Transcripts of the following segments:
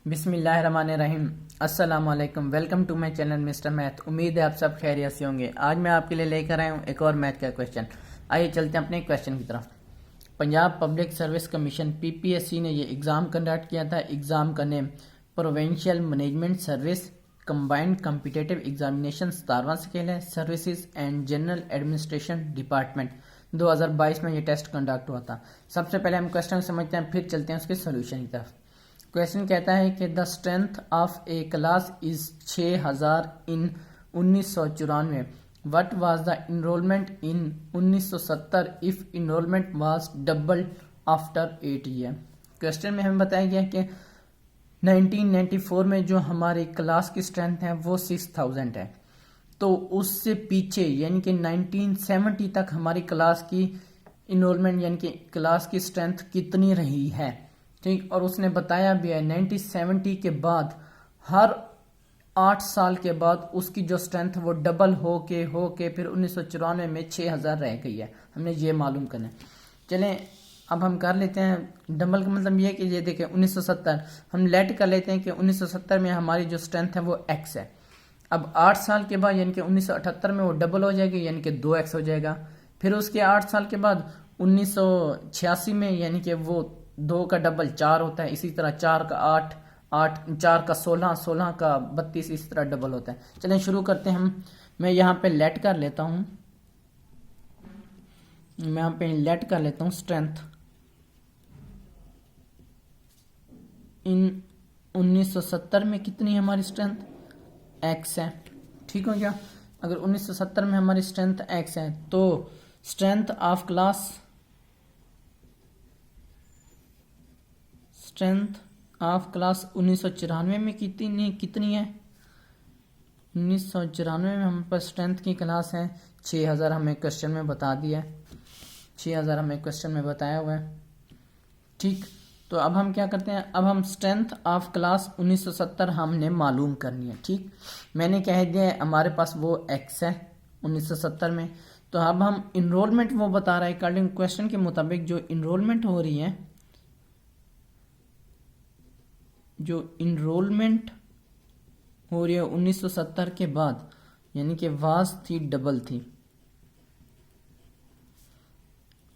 बिस्मिल्लाहिर्रहमानिर्रहीम। अस्सलाम वालेकुम। Welcome to my channel mister math. उम्मीद है आप सब खैरियत से होंगे। आज मैं आपके लिए लेकर आया हूँ एक और मैथ का क्वेश्चन। आइए चलते हैं अपने क्वेश्चन की तरफ। Punjab public service commission PPSC ने ये एग्ज़ाम कंडक्ट किया था। एग्ज़ाम का name provincial management service combined competitive examination 17वां स्केल है। Services and general administration department 2022 में ये टेस्ट कंडक्ट हुआ था। सबसे पहले हम क्वेश्चन समझते हैं, फिर चलते हैं उसके सोल्यूशन की तरफ। क्वेश्चन कहता है कि the strength of a class is 6000 in 1994। What was the enrolment in 1970 if enrolment was double after 8 year. Question में हमें बताया गया कि 1994 में जो हमारी क्लास की स्ट्रेंथ है वो 6000 है। तो उससे पीछे यानी कि 1970 तक हमारी क्लास की इनरोलमेंट यानी कि क्लास की स्ट्रेंथ कितनी रही है, ठीक। और उसने बताया भी है 1970 के बाद हर 8 साल के बाद उसकी जो स्ट्रेंथ वो डबल हो के फिर 1994 में 6000 रह गई है। हमने ये मालूम करना है। चलें अब हम कर लेते हैं। डबल का मतलब ये कि ये देखें 1970 हम लेट कर लेते हैं कि 1970 में हमारी जो स्ट्रेंथ है वो x है। अब 8 साल के बाद यानी कि 1978 में वो डबल हो जाएगी यानी कि 2x हो जाएगा। फिर उसके 8 साल के बाद 1986 में यानी कि वो 2 का डबल 4 होता है। इसी तरह 4 का 8, 4 का 16, 16 का 32, इस तरह डबल होता है। चलें शुरू करते हैं हम। मैं यहाँ पे लेट कर लेता हूँ, स्ट्रेंथ इन 1970 में कितनी है हमारी स्ट्रेंथ, x है, ठीक हो गया। अगर 1970 में हमारी स्ट्रेंथ x है तो स्ट्रेंथ ऑफ क्लास 1994 में कितनी है। 1994 में हम पर स्ट्रेंथ की क्लास है 6000। हमें क्वेश्चन में बता दिया है 6000, हमें क्वेश्चन में बताया हुआ है, ठीक। तो अब हम क्या करते हैं, अब हम स्ट्रेंथ ऑफ क्लास 1970 हमने मालूम करनी है, ठीक। मैंने कह दिया है हमारे पास वो x है 1970 में। तो अब हम इनरोलमेंट वो बता रहा है अकॉर्डिंग क्वेश्चन के मुताबिक जो इनरोलमेंट हो रही है, जो इनरोलमेंट हो रही है 1970 के बाद यानी कि वाज थी डबल थी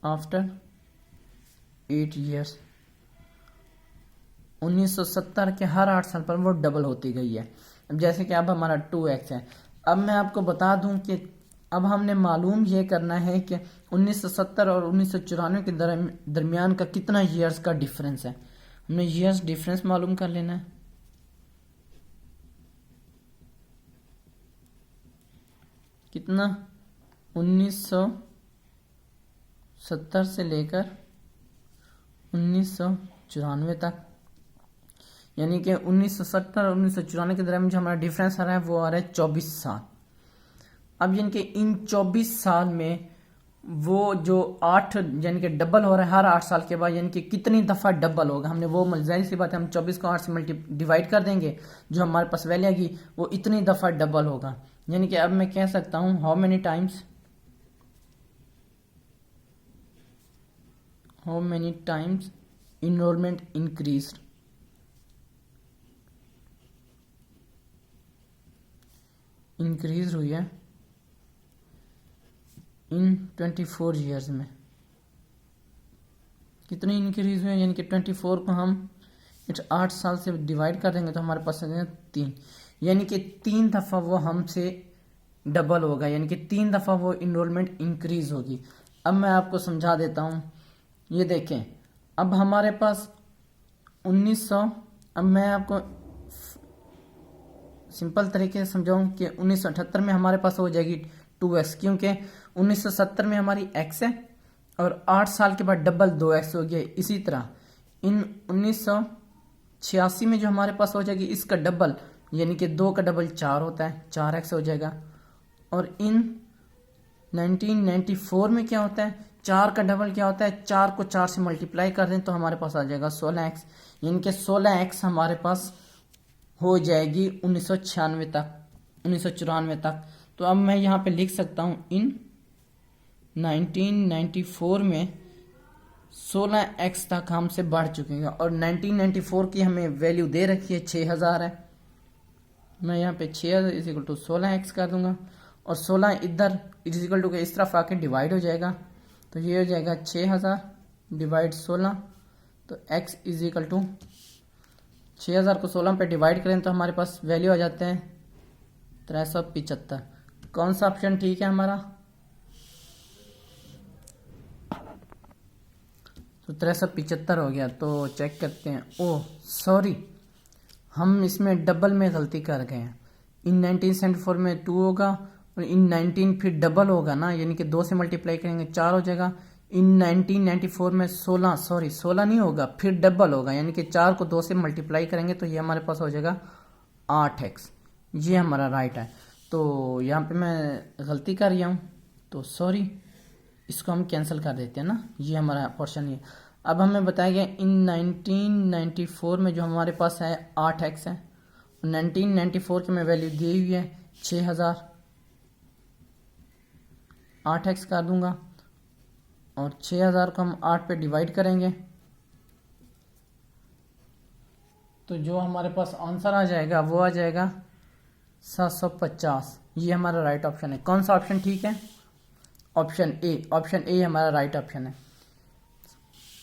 आफ्टर 8 ईयर्स। 1970 के हर 8 साल पर वो डबल होती गई है। अब जैसे कि अब हमारा 2x है। अब मैं आपको बता दूं कि अब हमने मालूम ये करना है कि 1970 और 1994 के दरमियान का कितना ईयर्स का डिफरेंस है। हमने ईयर्स डिफरेंस मालूम कर लेना है। कितना, 1970 से लेकर 1994 तक, यानी कि 1970 और 1994 के दरमियान जो हमारा डिफरेंस आ रहा है वो आ रहा है 24 साल। अब यानी कि इन 24 साल में वो जो 8 यानी कि डबल हो रहा है हर 8 साल के बाद, यानी कि कितनी दफ़ा डबल होगा। हमने वो जाहिर सी बात है हम 24 को 8 से डिवाइड कर देंगे, जो हमारे पास वैल्यू आएगी वो इतनी दफ़ा डबल होगा। यानी कि अब मैं कह सकता हूँ how many times enrolment increase हुई है इन 24 ईयर्स में। कितनी इंक्रीज हुई है, यानी कि 24 को हम 8 साल से डिवाइड कर देंगे तो हमारे पास 3, यानी कि 3 दफ़ा वो हमसे डबल होगा, यानी कि 3 दफ़ा वो इनरोलमेंट इंक्रीज होगी। अब मैं आपको समझा देता हूँ। ये देखें अब हमारे पास 1900, अब मैं आपको सिंपल तरीके से समझाऊं कि 1978 में हमारे पास हो जाएगी 2x, क्योंकि 1970 में हमारी x है और 8 साल के बाद डबल 2x हो गया। इसी तरह इन 1986 में जो हमारे पास हो जाएगी इसका डबल, यानी कि 2 का डबल 4 होता है, 4x हो जाएगा। और इन 1994 में क्या होता है, 4 का डबल क्या होता है, 4 को 4 से मल्टीप्लाई कर दें तो हमारे पास आ जाएगा 16x, यानी कि 16x हमारे पास हो जाएगी 1994 तक। तो अब मैं यहाँ पे लिख सकता हूँ इन 1994 में 16x तक हमसे बढ़ चुके हैं और 1994 की हमें वैल्यू दे रखी है 6000 है। मैं यहाँ पे 6000 इज इक्वल टू 16x कर दूंगा और 16 इधर इज इक्वल टू के इस तरफ आके डिवाइड हो जाएगा, तो ये हो जाएगा 6000 डिवाइड 16, तो x इज इक्वल टू 6000 को 16 पे डिवाइड करें तो हमारे पास वैल्यू आ जाते हैं 375। कौन सा ऑप्शन ठीक है हमारा? तो 375 हो गया। तो चेक करते हैं। ओह सॉरी, हम इसमें डबल में गलती कर गए हैं। इन 1974 में 2 होगा और इन 19 फिर डबल होगा ना, यानी कि 2 से मल्टीप्लाई करेंगे 4 हो जाएगा। इन 1994 में 16, सॉरी 16 नहीं होगा, फिर डबल होगा, यानी कि 4 को 2 से मल्टीप्लाई करेंगे तो ये हमारे पास हो जाएगा 8x। ये हमारा राइट है। तो यहाँ पे मैं गलती कर रहा हूँ, तो सॉरी, इसको हम कैंसिल कर देते हैं ना, ये हमारा पोर्शन है। अब हमें बताया गया इन 1994 में जो हमारे पास है 8x है, 1994 की में वैल्यू दी हुई है 6000, 8x कर दूंगा और 6000 को हम 8 पे डिवाइड करेंगे तो जो हमारे पास आंसर आ जाएगा वो आ जाएगा 750। ये हमारा राइट ऑप्शन है। कौन सा ऑप्शन ठीक है? Option A. ऑप्शन ए हमारा राइट ऑप्शन है।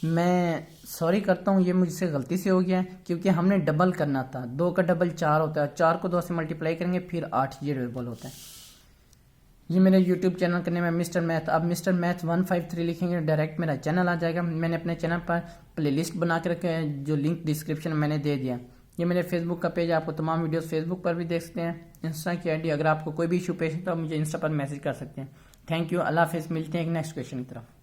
मैं सॉरी करता हूँ, ये मुझसे गलती से हो गया है क्योंकि हमने डबल करना था। 2 का डबल 4 होता है, 4 को 2 से मल्टीप्लाई करेंगे फिर 8, ये डबल होता है। ये मेरे यूट्यूब चैनल का नेम है मिस्टर मैथ। अब मिस्टर मैथ 153 लिखेंगे डायरेक्ट मेरा चैनल आ जाएगा। मैंने अपने चैनल पर प्लेलिस्ट बना के रखे हैं, जो लिंक डिस्क्रिप्शन में मैंने दे दिया। ये मेरे फेसबुक का पेज, आपको तमाम वीडियोस फेसबुक पर भी देख सकते हैं। इंस्टा की आईडी, अगर आपको कोई भी इशू पेश है तो आप मुझे इंस्टा पर मैसेज कर सकते हैं। थैंक यू, अल्लाह हाफिज़। मिलते हैं एक नेक्स्ट क्वेश्चन की तरफ।